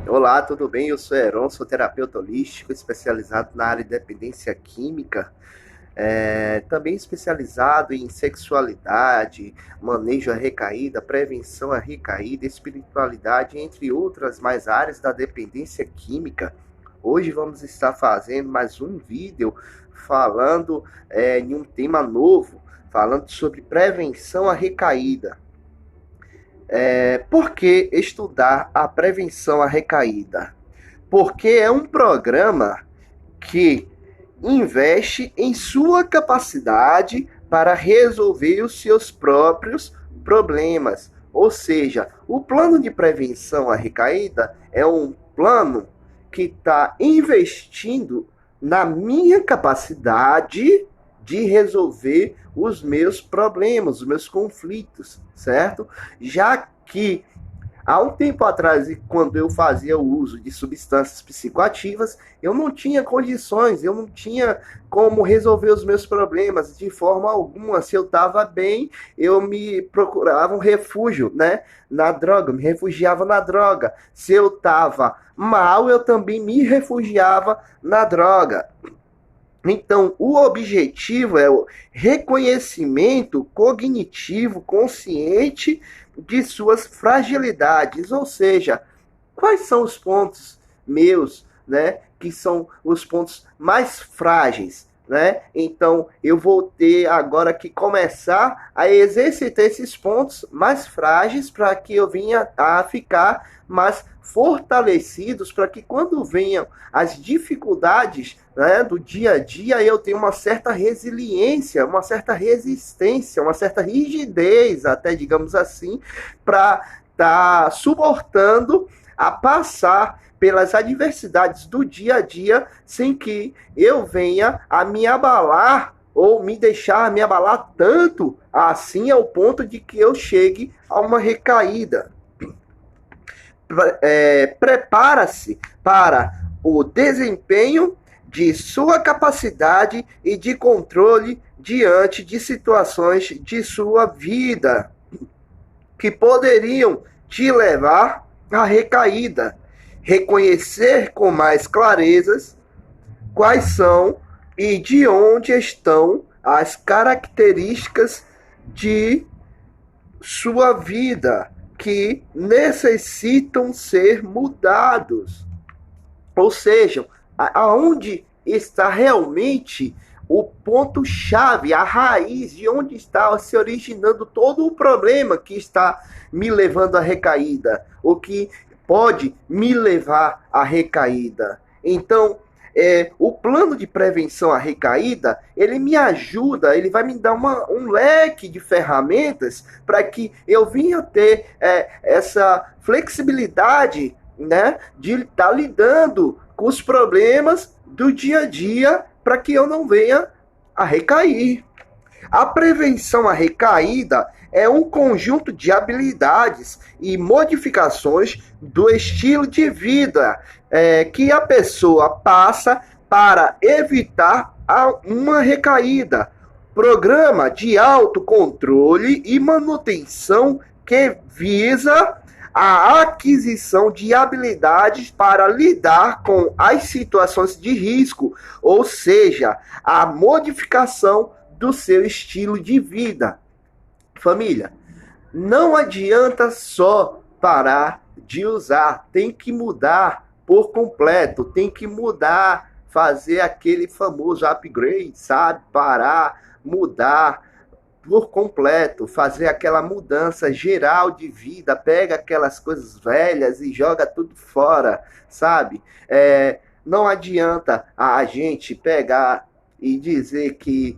Olá, tudo bem? Eu sou Heron, sou terapeuta holístico, especializado na área de dependência química, também especializado em sexualidade, manejo à recaída, prevenção à recaída, espiritualidade, entre outras mais áreas da dependência química. Hoje vamos estar fazendo mais um vídeo falando em um tema novo, falando sobre prevenção à recaída. Por que estudar a prevenção à recaída? Porque é um programa que investe em sua capacidade para resolver os seus próprios problemas. Ou seja, o plano de prevenção à recaída é um plano que está investindo na minha capacidade de resolver os meus problemas, os meus conflitos, certo? Já que há um tempo atrás, quando eu fazia o uso de substâncias psicoativas, eu não tinha condições, eu não tinha como resolver os meus problemas de forma alguma. Se eu estava bem, eu me procurava um refúgio, né, na droga, me refugiava na droga. Se eu estava mal, eu também me refugiava na droga. Então, o objetivo é o reconhecimento cognitivo consciente de suas fragilidades, ou seja, quais são os pontos meus, né, que são os pontos mais frágeis, né? Então, eu vou ter agora que começar a exercitar esses pontos mais frágeis para que eu venha a ficar mais fortalecidos, para que quando venham as dificuldades, né, do dia a dia, eu tenho uma certa resiliência, uma certa resistência, uma certa rigidez, até digamos assim, para estar suportando a passar pelas adversidades do dia a dia sem que eu venha a me abalar ou me deixar me abalar tanto assim ao ponto de que eu chegue a uma recaída. Prepara-se para o desempenho de sua capacidade e de controle diante de situações de sua vida que poderiam te levar à recaída. Reconhecer com mais clarezas quais são e de onde estão as características de sua vida que necessitam ser mudados. Ou seja, aonde está realmente o ponto-chave, a raiz de onde está se originando todo o problema que está me levando à recaída, o que pode me levar à recaída. Então, o plano de prevenção à recaída, ele me ajuda, ele vai me dar um leque de ferramentas para que eu venha ter essa flexibilidade, né, de estar lidando com os problemas do dia a dia para que eu não venha a recair. A prevenção à recaída é um conjunto de habilidades e modificações do estilo de vida que a pessoa passa para evitar uma recaída. Programa de autocontrole e manutenção que visa a aquisição de habilidades para lidar com as situações de risco, ou seja, a modificação do seu estilo de vida. Família, não adianta só parar de usar, tem que mudar por completo, tem que mudar, fazer aquele famoso upgrade, sabe? Parar, mudar por completo, fazer aquela mudança geral de vida, pega aquelas coisas velhas e joga tudo fora, sabe? Não adianta a gente pegar e dizer que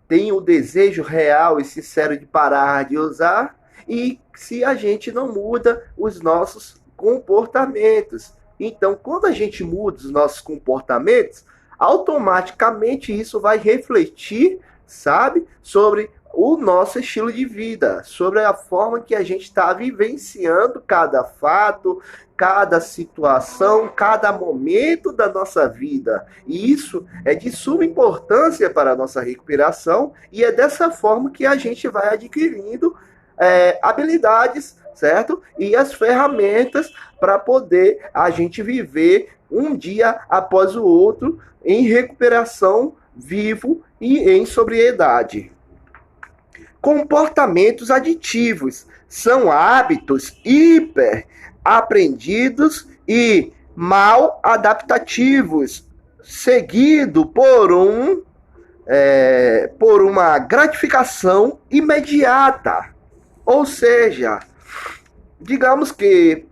tem o desejo real e sincero de parar de usar, e se a gente não muda os nossos comportamentos. Então, quando a gente muda os nossos comportamentos, automaticamente isso vai refletir, sabe, sobre o nosso estilo de vida, sobre a forma que a gente está vivenciando cada fato, cada situação, cada momento da nossa vida. E isso é de suma importância para a nossa recuperação, e é dessa forma que a gente vai adquirindo habilidades certo? E as ferramentas para poder a gente viver um dia após o outro em recuperação, vivo e em sobriedade. Comportamentos aditivos são hábitos hiper aprendidos e mal adaptativos, seguido por uma gratificação imediata. Ou seja, digamos que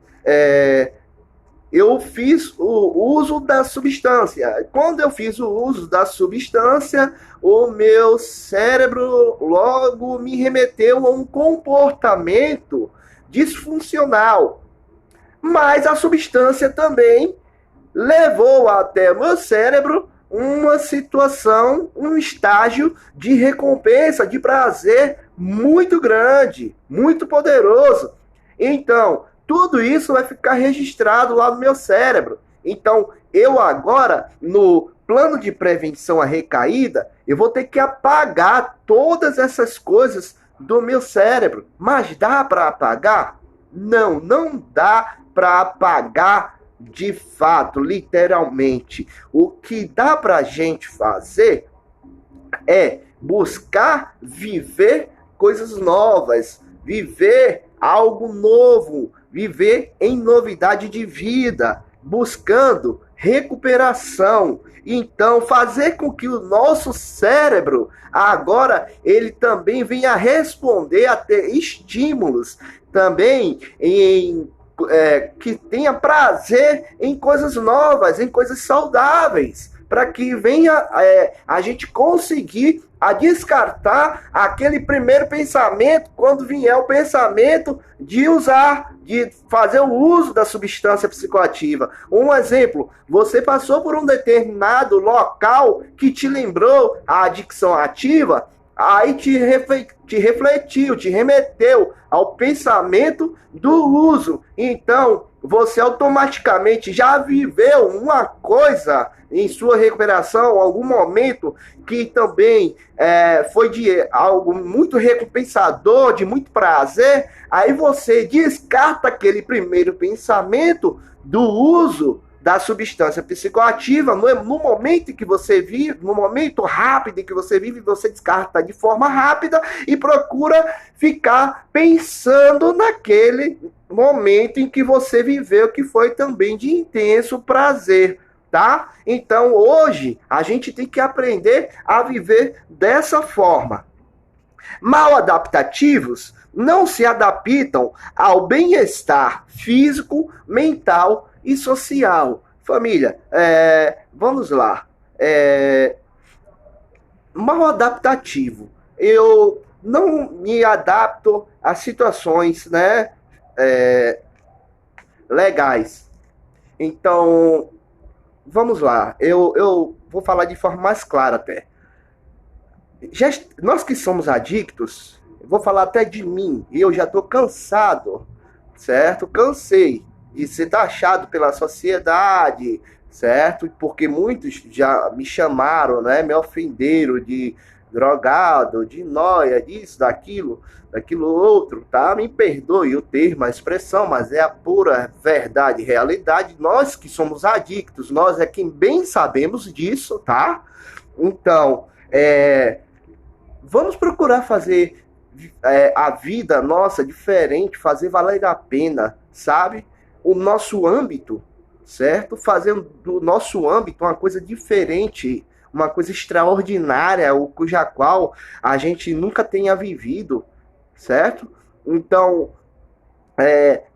eu fiz o uso da substância. Quando eu fiz o uso da substância, o meu cérebro logo me remeteu a um comportamento disfuncional. Mas a substância também levou até o meu cérebro uma situação, um estágio de recompensa, de prazer muito grande, muito poderoso. Então, tudo isso vai ficar registrado lá no meu cérebro. Então, eu agora, no plano de prevenção à recaída, eu vou ter que apagar todas essas coisas do meu cérebro. Mas dá para apagar? Não, não dá para apagar de fato, literalmente. O que dá para a gente fazer é buscar viver coisas novas, viver algo novo, viver em novidade de vida, buscando recuperação. Então, fazer com que o nosso cérebro agora ele também venha responder a ter estímulos também que tenha prazer em coisas novas, em coisas saudáveis, para que venha a gente conseguir a descartar aquele primeiro pensamento, quando vier o pensamento de fazer o uso da substância psicoativa. Um exemplo, você passou por um determinado local que te lembrou a adicção ativa, aí te refletiu, te remeteu ao pensamento do uso. Então, você automaticamente já viveu uma coisa em sua recuperação, algum momento que também foi de algo muito recompensador, de muito prazer, aí você descarta aquele primeiro pensamento do uso da substância psicoativa, no momento em que você vive, no momento rápido em que você vive, você descarta de forma rápida e procura ficar pensando naquele momento em que você viveu, que foi também de intenso prazer, tá? Então, hoje, a gente tem que aprender a viver dessa forma. Mal adaptativos não se adaptam ao bem-estar físico, mental e social. Família, vamos lá. Mal adaptativo. Eu não me adapto a situações, né, legais. Então, vamos lá. Eu vou falar de forma mais clara até. Nós que somos adictos, vou falar até de mim, eu já estou cansado, certo? Cansei de ser taxado pela sociedade, certo? Porque muitos já me chamaram, né? Me ofenderam de drogado, de nóia, disso, daquilo outro, tá? Me perdoe o termo, a expressão, mas é a pura verdade e realidade. Nós que somos adictos, nós é quem bem sabemos disso, tá? Então, vamos procurar fazer a vida nossa diferente, fazer valer a pena, sabe? O nosso âmbito, certo? Fazer do nosso âmbito uma coisa diferente, uma coisa extraordinária, cuja qual a gente nunca tenha vivido, certo? Então,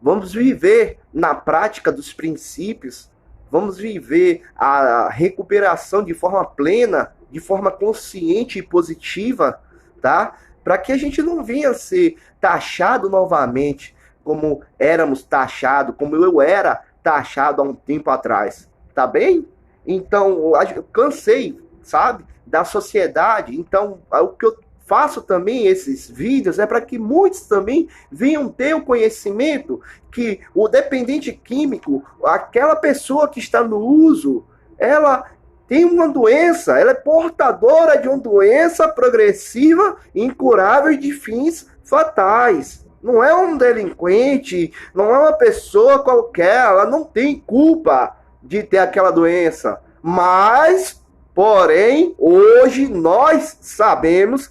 vamos viver na prática dos princípios, vamos viver a recuperação de forma plena, de forma consciente e positiva, tá? Para que a gente não venha ser taxado novamente, como éramos taxados, como eu era taxado há um tempo atrás, tá bem? Então, eu cansei, sabe, da sociedade. Então, o que eu faço também esses vídeos é para que muitos também venham ter o conhecimento que o dependente químico, aquela pessoa que está no uso, ela tem uma doença, ela é portadora de uma doença progressiva, incurável e de fins fatais. não é um delinquente, não é uma pessoa qualquer, ela não tem culpa de ter aquela doença. Mas, porém, hoje nós sabemos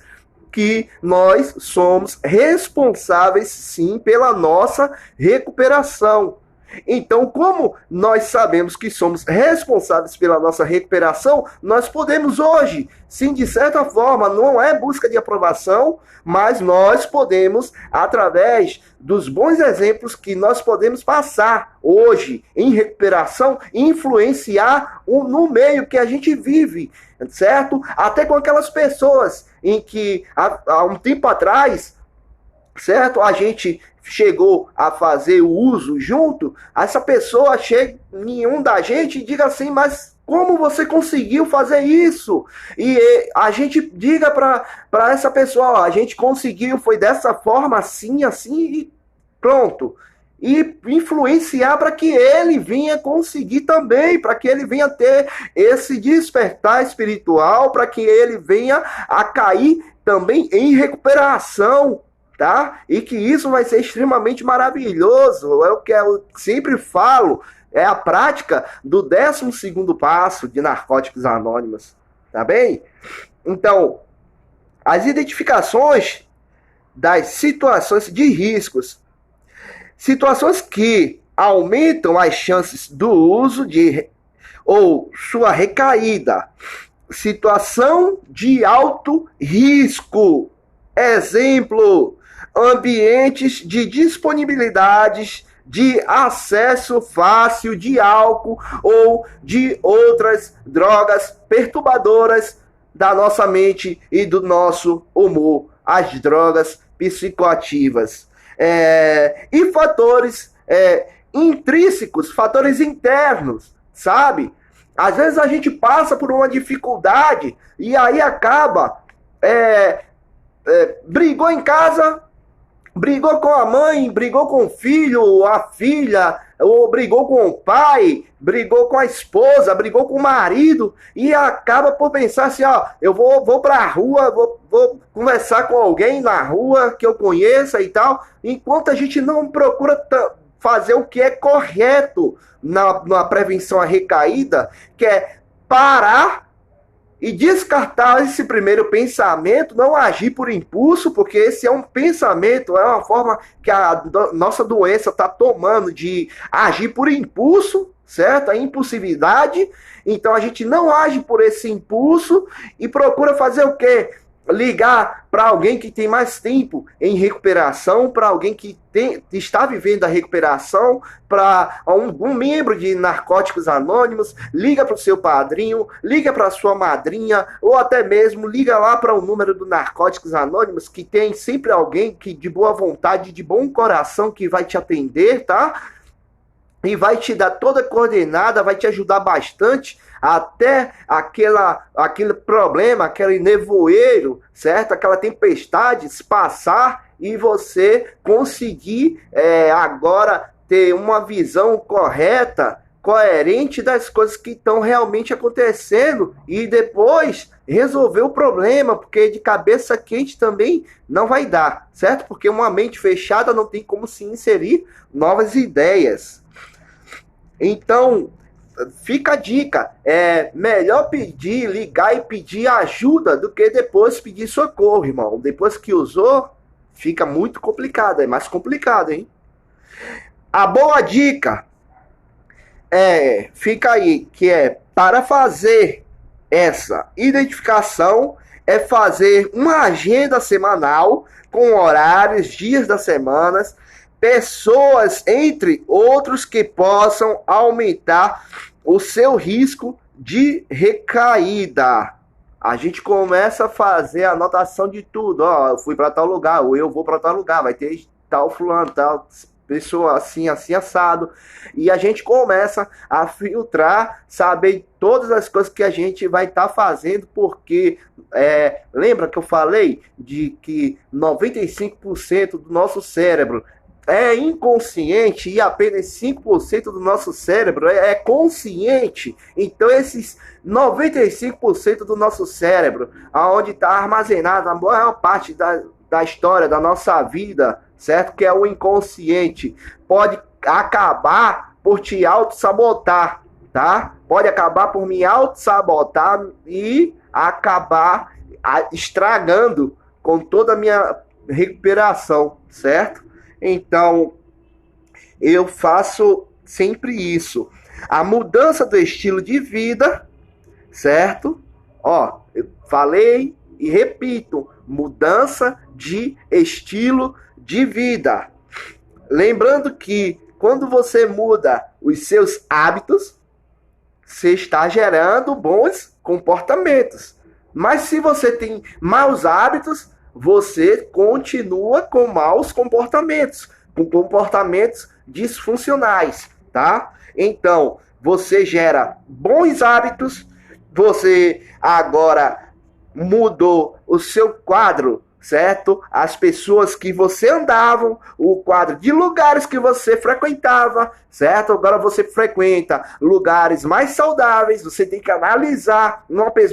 que nós somos responsáveis, sim, pela nossa recuperação. Então, como nós sabemos que somos responsáveis pela nossa recuperação, nós podemos hoje, sim, de certa forma, não é busca de aprovação, mas nós podemos, através dos bons exemplos que nós podemos passar hoje em recuperação, influenciar no meio que a gente vive, certo? Até com aquelas pessoas em que há um tempo atrás, certo? A gente chegou a fazer o uso junto, essa pessoa chega em um da gente e diga assim, mas como você conseguiu fazer isso? E a gente diga para essa pessoa, ó, a gente conseguiu, foi dessa forma, assim, assim, e pronto. E influenciar para que ele venha conseguir também, para que ele venha ter esse despertar espiritual, para que ele venha a cair também em recuperação, tá? E que isso vai ser extremamente maravilhoso. É o que eu sempre falo, é a prática do 12º passo de Narcóticos Anônimos, tá bem? Então, as identificações das situações de riscos, situações que aumentam as chances do uso ou sua recaída, situação de alto risco, exemplo, ambientes de disponibilidades de acesso fácil de álcool ou de outras drogas perturbadoras da nossa mente e do nosso humor, as drogas psicoativas. E fatores intrínsecos, fatores internos, sabe? Às vezes a gente passa por uma dificuldade e aí acaba brigou em casa, brigou com a mãe, brigou com o filho, a filha, ou brigou com o pai, brigou com a esposa, brigou com o marido, e acaba por pensar assim, ó, eu vou pra rua, vou conversar com alguém na rua que eu conheça e tal, enquanto a gente não procura fazer o que é correto na prevenção à recaída, que é parar e descartar esse primeiro pensamento, não agir por impulso, porque esse é um pensamento, é uma forma que a nossa doença está tomando de agir por impulso, certo? A impulsividade. Então a gente não age por esse impulso e procura fazer o quê? Ligar para alguém que tem mais tempo em recuperação, para alguém que está vivendo a recuperação, para um membro de Narcóticos Anônimos, liga para o seu padrinho, liga para a sua madrinha, ou até mesmo liga lá para o número do Narcóticos Anônimos, que tem sempre alguém que de boa vontade, de bom coração, que vai te atender, tá? E vai te dar toda a coordenada, vai te ajudar bastante até aquele problema, aquele nevoeiro, certo? Aquela tempestade se passar e você conseguir agora ter uma visão correta, coerente das coisas que estão realmente acontecendo e depois resolver o problema, porque de cabeça quente também não vai dar, certo? Porque uma mente fechada não tem como se inserir novas ideias. Então, fica a dica, é melhor ligar e pedir ajuda do que depois pedir socorro, irmão. Depois que usou, fica muito complicado, é mais complicado, hein? A boa dica fica aí, que para fazer essa identificação, é fazer uma agenda semanal com horários, dias das semanas, pessoas, entre outros, que possam aumentar o seu risco de recaída. A gente começa a fazer a anotação de tudo. Ó, eu fui para tal lugar, ou eu vou para tal lugar, vai ter tal fulano, tal pessoa assim, assim, assado. E a gente começa a filtrar, saber todas as coisas que a gente vai estar fazendo, porque lembra que eu falei de que 95% do nosso cérebro é inconsciente e apenas 5% do nosso cérebro é consciente. Então esses 95% do nosso cérebro, aonde está armazenada a maior parte da história da nossa vida, certo? Que é o inconsciente. Pode acabar por te auto-sabotar, tá? Pode acabar por me auto-sabotar e acabar estragando com toda a minha recuperação, certo? Então, eu faço sempre isso. A mudança do estilo de vida, certo? Ó, eu falei e repito, mudança de estilo de vida. Lembrando que quando você muda os seus hábitos, você está gerando bons comportamentos. Mas se você tem maus hábitos, você continua com maus comportamentos, com comportamentos disfuncionais, tá? Então, você gera bons hábitos, você agora mudou o seu quadro, certo? As pessoas que você andava, o quadro de lugares que você frequentava, certo? Agora você frequenta lugares mais saudáveis, você tem que analisar,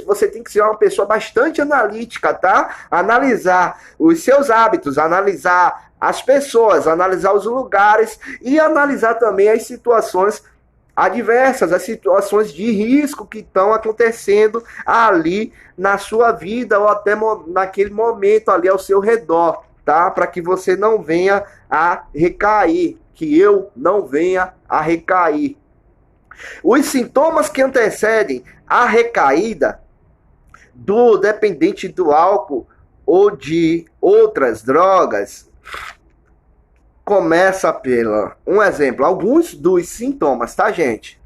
você tem que ser uma pessoa bastante analítica, tá? Analisar os seus hábitos, analisar as pessoas, analisar os lugares e analisar também as situações adversas, as situações de risco que estão acontecendo ali na sua vida ou até naquele momento ali ao seu redor, tá? Para que você não venha a recair, que eu não venha a recair. Os sintomas que antecedem a recaída do dependente do álcool ou de outras drogas começa pela, um exemplo, alguns dos sintomas, tá, gente?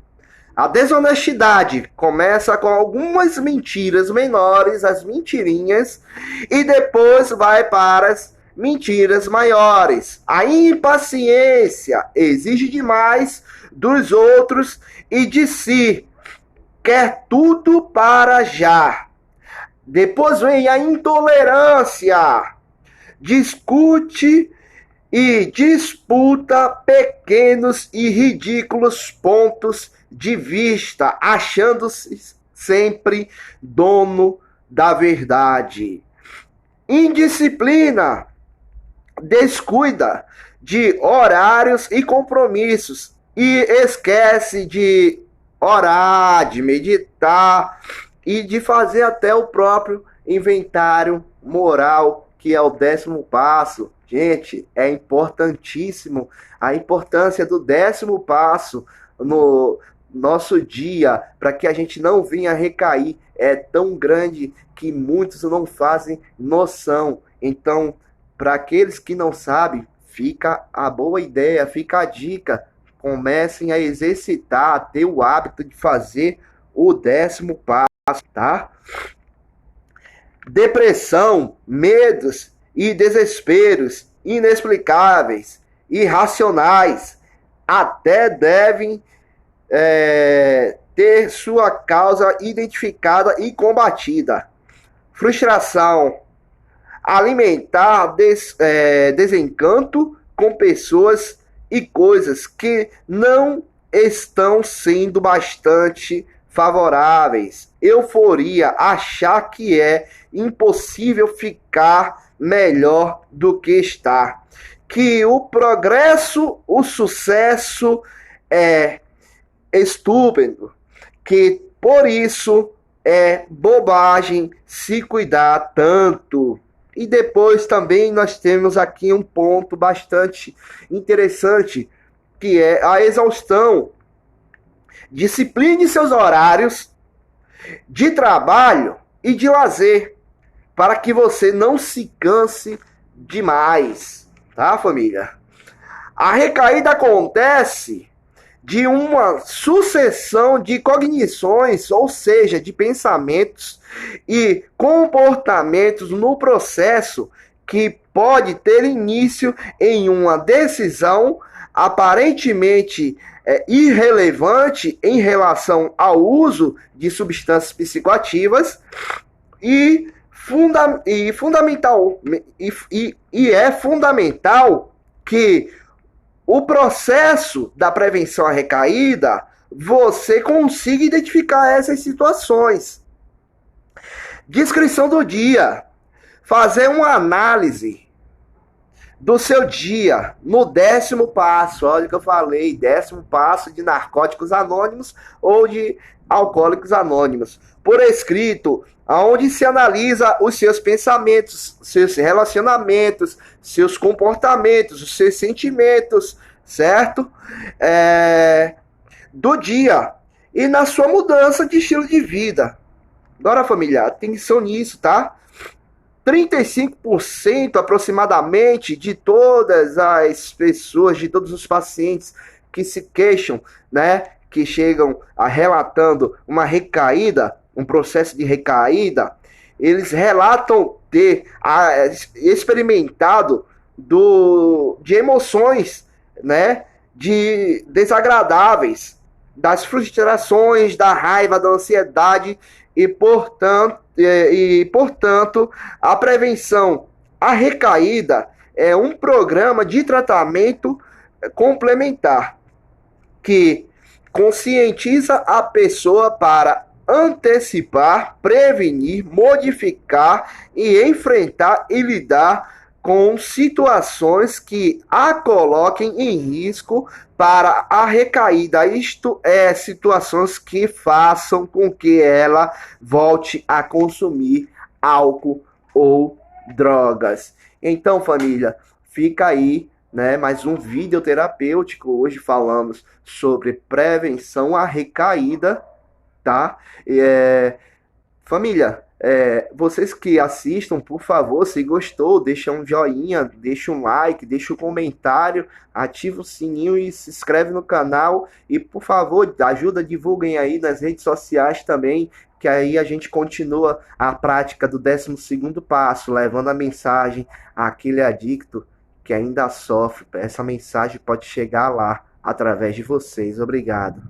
A desonestidade começa com algumas mentiras menores, as mentirinhas, e depois vai para as mentiras maiores. A impaciência exige demais dos outros e de si, quer tudo para já. Depois vem a intolerância, discute e disputa pequenos e ridículos pontos de vista, achando-se sempre dono da verdade. Indisciplina, descuida de horários e compromissos e esquece de orar, de meditar e de fazer até o próprio inventário moral, que é o 10º passo. Gente, é importantíssimo a importância do 10º passo no nosso dia, para que a gente não venha a recair. É tão grande que muitos não fazem noção. Então, para aqueles que não sabem, fica a boa ideia, fica a dica. Comecem a exercitar, a ter o hábito de fazer o 10º passo, tá? Depressão, medos e desesperos inexplicáveis, irracionais, até devem ter sua causa identificada e combatida. Frustração, alimentar desencanto com pessoas e coisas que não estão sendo bastante favoráveis. Euforia, achar que é impossível ficar melhor do que está. Que o progresso, o sucesso é estúpido. Que por isso é bobagem se cuidar tanto. E depois também nós temos aqui um ponto bastante interessante, que é a exaustão. Discipline seus horários de trabalho e de lazer, para que você não se canse demais, tá, família? A recaída acontece de uma sucessão de cognições, ou seja, de pensamentos e comportamentos no processo que pode ter início em uma decisão aparentemente irrelevante em relação ao uso de substâncias psicoativas e é fundamental que o processo da prevenção à recaída você consiga identificar essas situações. Descrição do dia. Fazer uma análise do seu dia, no 10º passo. Olha o que eu falei, 10º passo de Narcóticos Anônimos ou de Alcoólicos Anônimos, por escrito, aonde se analisa os seus pensamentos, seus relacionamentos, seus comportamentos, os seus sentimentos, certo? Do dia e na sua mudança de estilo de vida. Agora, família, atenção nisso, tá? 35% aproximadamente de todas as pessoas, de todos os pacientes que se queixam, né, que chegam a relatando uma recaída, um processo de recaída, eles relatam ter experimentado de emoções, né, de desagradáveis, das frustrações, da raiva, da ansiedade portanto, a prevenção à recaída é um programa de tratamento complementar que conscientiza a pessoa para antecipar, prevenir, modificar e enfrentar e lidar com situações que a coloquem em risco para a recaída. Isto é, situações que façam com que ela volte a consumir álcool ou drogas. Então, família, fica aí, né, mais um vídeo terapêutico. Hoje falamos sobre prevenção à recaída, tá? Família, vocês que assistam, por favor, se gostou, deixa um joinha, deixa um like, deixa um comentário, ativa o sininho e se inscreve no canal. E, por favor, ajuda, divulguem aí nas redes sociais também, que aí a gente continua a prática do 12º passo, levando a mensagem àquele adicto que ainda sofre. Essa mensagem pode chegar lá através de vocês. Obrigado.